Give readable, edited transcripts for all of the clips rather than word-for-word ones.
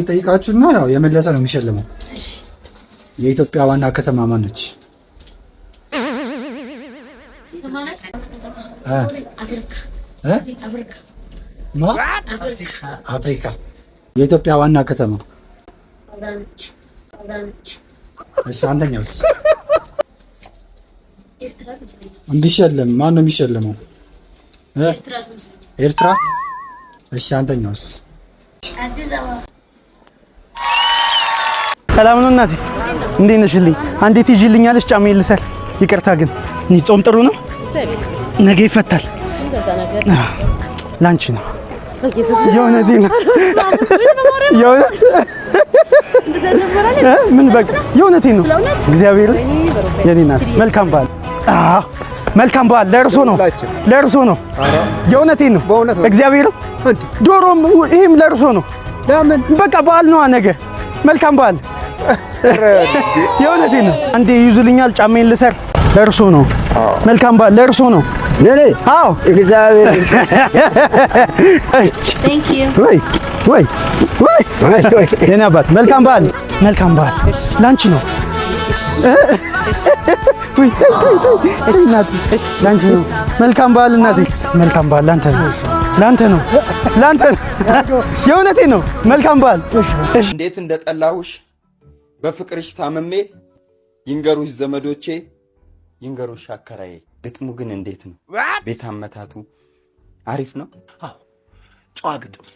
ጠይቃችሁና ያው የመለሰ ነው የሚሸልመው። የኢትዮጵያ ዋና ከተማ ማን ነች? አፍሪካ። የኢትዮጵያ ዋና ከተማ እሺ፣ አንደኛውስ? እንዲሸለም ማን ነው የሚሸለመው? ኤርትራ። እሺ፣ አንደኛውስ? ሰላም ነው እናቴ፣ እንዴት ነሽልኝ? አንዴት ይጅልኛለሽ ጫማዬን ልሰር። ይቅርታ ግን ጾም ጥሩ ነው? ነገ ይፈታል። ላንቺ ነው የእውነቴ ነው። የእውነት ምን በቃ የእውነቴ ነው። እግዚአብሔር የኔ ናት። መልካም በዓል። አዎ መልካም በዓል። ለእርሶ ነው ለእርሶ ነው። የእውነቴ ነው። እግዚአብሔር ዶሮም ይሄም ለእርሶ ነው። ለምን በቃ በዓል ነው ነገ። መልካም በዓል። የእውነቴ ነው። አንዴ ይዙልኛል ጫማዬን ልሰር። ለእርሶ ነው። መልካም በዓል። ለእርሶ ነው። ነኔ አዎ እግዚአብሔር Thank you. ወይ የኔ አባት መልካም በዓል። መልካም በዓል ላንቺ ነው። ወይ እናቴ ላንቺ ነው። መልካም በዓል እናቴ። መልካም በዓል ላንተ ነው። ላንተ ነው። ላንተ የእውነቴ ነው። መልካም በዓል። እንዴት እንደጠላሁሽ በፍቅርሽ ታምሜ ይንገሩሽ ዘመዶቼ ይንገሩሽ አከራዬ። ግጥሙ ግን እንዴት ነው? ቤት አመታቱ አሪፍ ነው? አዎ ጨዋ ግጥም ነው።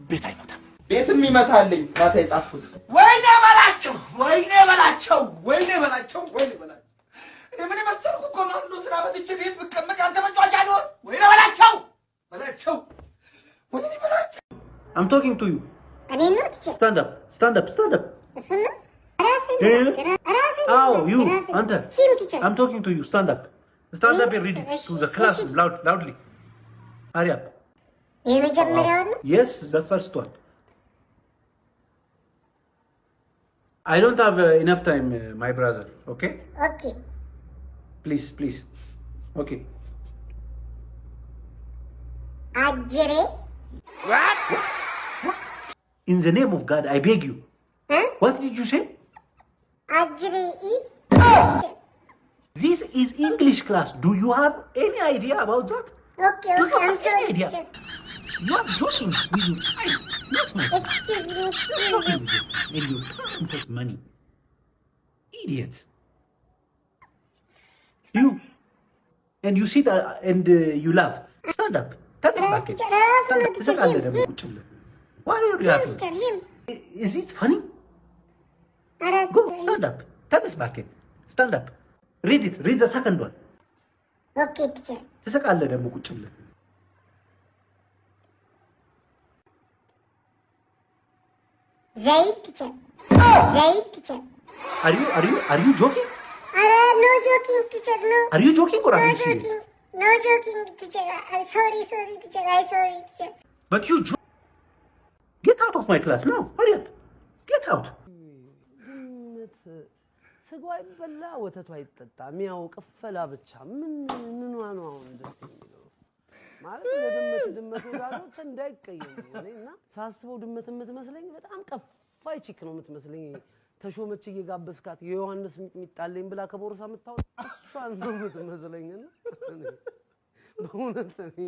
ቤት አይመታም። ቤትም ይመታልኝ ማታ የጻፍኩት። ወይኔ በላቸው ወይኔ በላቸው ወይኔ በላቸው ወይኔ በላቸው። እኔ ምን መሰልኩ ኮማንዶ ስራ በትቼ ቤት ብቀመጥ አንተ መጫወቻ ነው። ወይኔ በላቸው በላቸው ወይኔ በላቸው። I'm talking to you. Stand up. Stand up. Stand up. Oh, you. Anta. I'm talking to you. Stand up. Stand up and read it to the class loudly. Hurry up. Yes, the first one. I don't have enough time, my brother. Okay? Okay. Please, please. Okay. Ajere. What? In the name of God, I beg you. Huh? What did you say? Ajere. This is English class. Do you have any idea about that? Okay, Do you I'm have sorry. any idea? You are joking with your eyes. Not my Excuse me. joking with you. And you can't take money. Idiot. You. And you see that and you laugh. Stand up. Stand up back. Stand up. Why are you laughing? Is it funny? Go, stand up. Tell us back in. Stand up. Read it. Read the second one. Okay, teacher. ትሰቃለህ ደግሞ ቁጭ ብለህ። Right, teacher. Right, teacher. Are you joking? No joking, teacher. No. Are you joking or are No you serious? joking. No joking, teacher. I'm sorry, teacher. I'm sorry, teacher. But you get out of my class now. Hurry up. Get out. ስጋው አይበላ ወተቱ አይጠጣ ሚያው ቀፈላ ብቻ ምንዋ ነው አሁን ደስ የሚለው ማለት ለድመት ወዳጆች እንዳይቀየሙ እኔና ሳስበው ድመት የምትመስለኝ በጣም ቀፋይ ቺክ ነው የምትመስለኝ ተሾመች እየጋበስካት የዮሐንስ ሚጣለኝ ብላ ከቦርሳ የምታወጣ እሷን ነው የምትመስለኝ በእውነት እኔ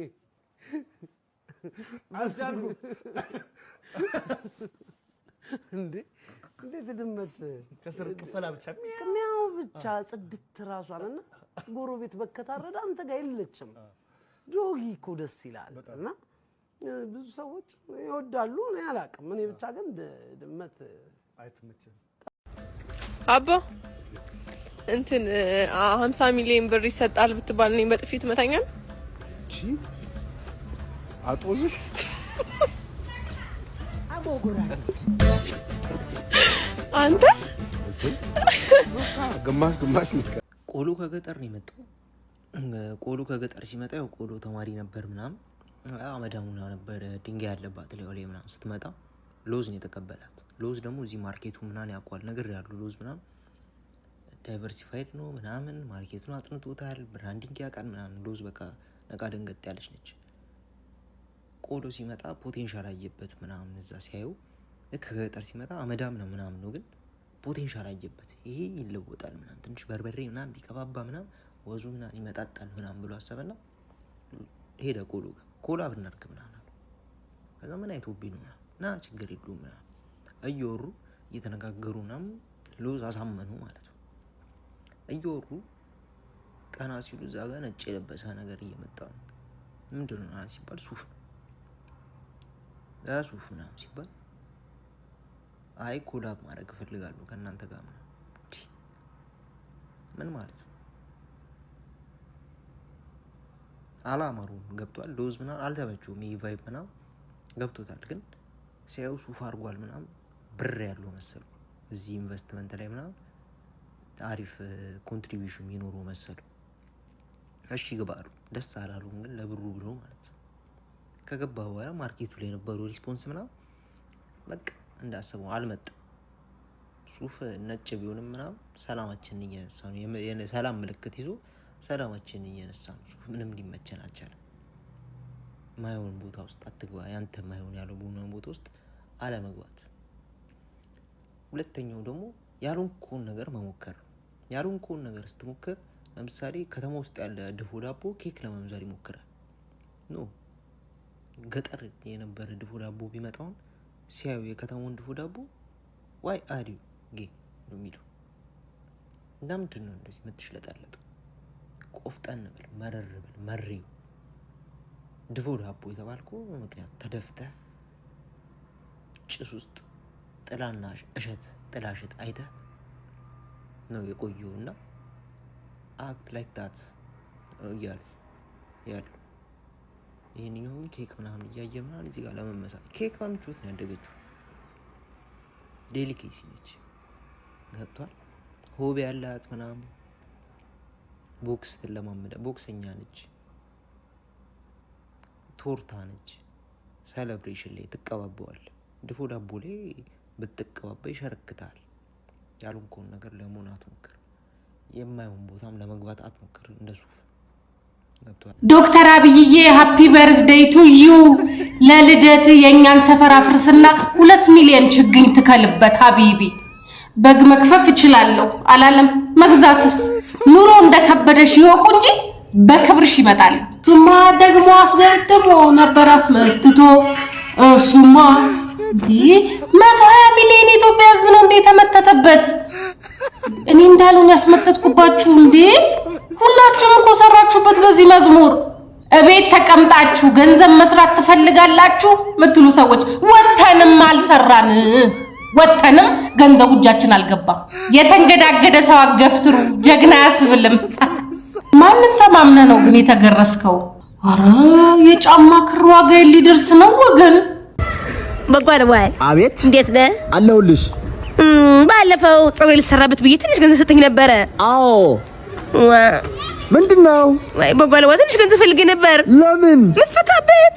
አልቻልኩ እንዴ እንዴት ድመት ከስር ቅፈላ ብቻ ሚያው ብቻ ጽድት ራሷንና ጎረቤት በከታረዳ አንተ ጋር የለችም ጆጊ እኮ ደስ ይላል እና ብዙ ሰዎች ይወዳሉ እኔ አላቅም እኔ ብቻ ግን ድመት አይተመቸም አባ እንትን 50 ሚሊዮን ብር ይሰጣል ብትባል እኔ በጥፊት መታኛል እሺ አጦዝሽ አቦጉራ አንተ ግማሽ ቆሎ ከገጠር ነው የመጣው። ቆሎ ከገጠር ሲመጣ ያው ቆሎ ተማሪ ነበር ምናምን አመዳሙና ነበር ድንጋይ ያለባት ላይ ምናምን ስትመጣ ሎዝ ነው የተቀበላት። ሎዝ ደግሞ እዚህ ማርኬቱ ምናምን ያቋል ነገር ያሉ ሎዝ ምናምን ዳይቨርሲፋይድ ነው ምናምን ማርኬቱን አጥንቶታል ብራንዲንግ ያቃል ምናምን ሎዝ በቃ ነቃ ደንገጥ ያለች ነች። ቆሎ ሲመጣ ፖቴንሻል አየበት ምናምን እዛ ሲያዩ ከገጠር ሲመጣ አመዳም ነው ምናምን ነው ግን ፖቴንሻል አየበት። ይሄ ይለወጣል ምናምን ትንሽ በርበሬ ምናምን ቢቀባባ ምናምን ወዙ ምናምን ይመጣጣል ምናምን ብሎ አሰበና ሄደ ቆሎ ጋር ኮላ ብናርግ ምናምን አለ። ከዛ ምን አይቶብኝ ነው ና ችግር የለውም ምናምን እየወሩ እየተነጋገሩ ምናምን ሎዝ አሳመኑ ማለት ነው። እየወሩ ቀና ሲሉ እዛ ጋር ነጭ የለበሰ ነገር እየመጣ ነው። ምንድን ነው ሲባል ሱፍ ሱፍ ምናምን ሲባል አይ ኮላብ ማድረግ እፈልጋለሁ ከእናንተ ጋር ምን ማለት ነው? አላማሩም ገብቷል። ሎዝ ምናምን አልተመቸውም። ይሄ ቫይብ ምናምን ገብቶታል። ግን ሲያዩ ሱፍ አድርጓል ምናምን ብር ያለው መሰሉ እዚህ ኢንቨስትመንት ላይ ምናምን አሪፍ ኮንትሪቢዩሽን የሚኖረው መሰሉ። እሺ ይገባሉ። ደስ አላሉም ግን ለብሩ ብሎ ማለት ነው። ከገባ በኋላ ማርኬቱ ላይ የነበረው ሪስፖንስ ምናምን በቃ እንዳሰበው አልመጣም። ሱፍ ነጭ ቢሆንም ምናምን ሰላማችንን እየነሳ ነው። የሰላም ምልክት ይዞ ሰላማችንን እየነሳ ነው። ሱፍ ምንም ሊመቸን አልቻለም። ማይሆን ቦታ ውስጥ አትግባ፣ ያንተ ማይሆን ያለው ቦታ ውስጥ አለመግባት። ሁለተኛው ደግሞ ያልሆንከውን ነገር መሞከር። ያልሆንከውን ነገር ስትሞክር ለምሳሌ ከተማ ውስጥ ያለ ድፎ ዳቦ ኬክ ለመምዘር ይሞክራል። ኖ ገጠር የነበረ ድፎ ዳቦ ቢመጣውን ሲያዩ የከተማውን ድፎ ዳቦ ዋይ አሪው ጌ ነው የሚለው። እንደምንድን ነው እንደዚህ የምትሽለጠለጡ? ቆፍጠን በል፣ መረር በል፣ መሪው ድፎ ዳቦ የተባልኩ ምክንያት ተደፍተህ ጭስ ውስጥ ጥላና እሸት ጥላሸት አይተህ ነው የቆየውና አክት ላይክ ዳት እያሉ ያሉ ይህንኛውን ኬክ ምናምን እያየ ምናምን እዚህ ጋር ለመመሳል ኬክ በምቾት ነው ያደገችው። ዴሊኬሲ ነች ገብቷል። ሆቢ ያላት ምናምን ቦክስ ትለማመደ ቦክሰኛ ነች። ቶርታ ነች። ሴሌብሬሽን ላይ ትቀባበዋል። ድፎ ዳቦ ላይ ብትቀባባ ይሸርክታል። ያልሆንከውን ነገር ለመሆን አትሞክር። የማይሆን ቦታም ለመግባት አትሞክር። እንደ ሱፍ ዶክተር አብይዬ ሃፒ በርዝዴይ ቱ ዩ። ለልደት የኛን ሰፈር አፍርስና 2 ሚሊዮን ችግኝ ትከልበት ሀቢቢ። በግ መክፈፍ እችላለሁ አላለም። መግዛትስ ኑሮ እንደከበደሽ ይወቁ እንጂ በክብርሽ ይመጣል። እሱማ ደግሞ አስገድሞ ነበር አስመትቶ። እሱማ እንዴ 120 ሚሊዮን ኢትዮጵያ ህዝብ ነው እንዴ ተመተተበት። እኔ እንዳሉን ያስመተትኩባችሁ እንዴ? ሁላችሁም እኮ ሰራችሁበት በዚህ መዝሙር። እቤት ተቀምጣችሁ ገንዘብ መስራት ትፈልጋላችሁ ምትሉ ሰዎች ወተንም አልሰራን፣ ወተንም ገንዘቡ እጃችን አልገባም። የተንገዳገደ ሰው አገፍትሩ ጀግና ያስብልም። ማንን ተማምነ ነው ግን የተገረስከው? አረ የጫማ ክር ዋጋ ሊደርስ ነው ወገን። በጓደ ወይ አቤት፣ እንዴት ነህ? አለሁልሽ። ባለፈው ፀጉሬ ልሰራበት ብዬ ትንሽ ገንዘብ ሰጥኝ ነበረ። አዎ ምንድነው? ወይ በጓለ ወይ ትንሽ ገንዘብ ፈልጌ ነበር። ለምን? ልፈታበት